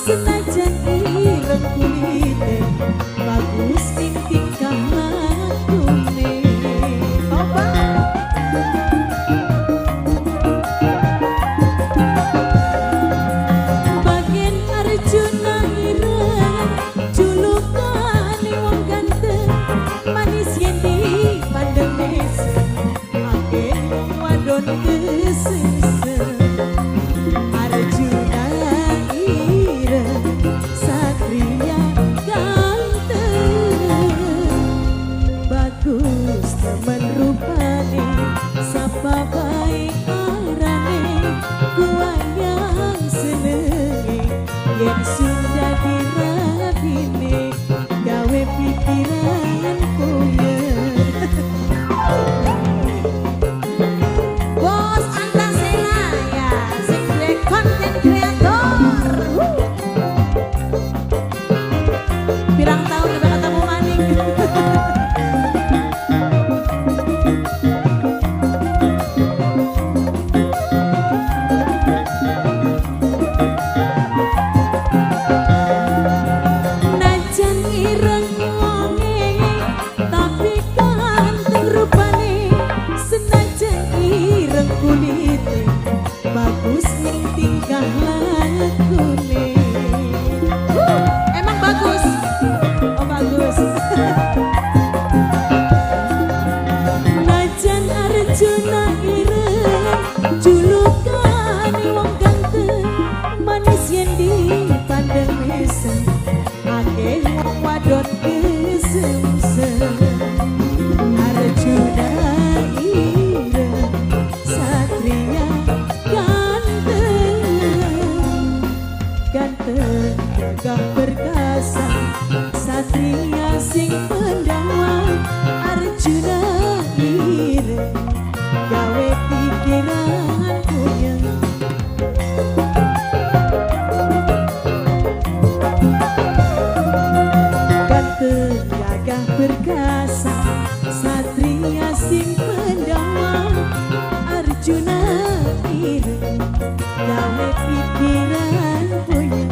senajan ireng kulite bagus ning tingkah lakune. Coba bagian Arjuna ireng julukane wong ganteng manis yen dipandang mesa akeh wong wadon kesesem. Arjuna ireng satria ganteng bagus temen rupane sapa bae arane kuwayang senenge yen sudah dirabine gawe pikiran koyer. Bos Antasena ya sing duwe konten kreator. Pirang tahun udah ketemu maning. Najan ireng wonge tapi ganteng rupane senajan ireng kulite bagus ning tingkah lakune. Emang bagus? Oh bagus. Najan Arjuna ireng julukane wong ganteng manis yen dipandang mesa akeh wong wadon kesungsem. Arjuna ireng satria ganteng gagah perkasa satria sing pendawan. Arjuna ireng gawe pikiran puyeng. Ganteng gagah perkasa satria sing pendawan. Arjuna ireng gawe pikiran puyeng.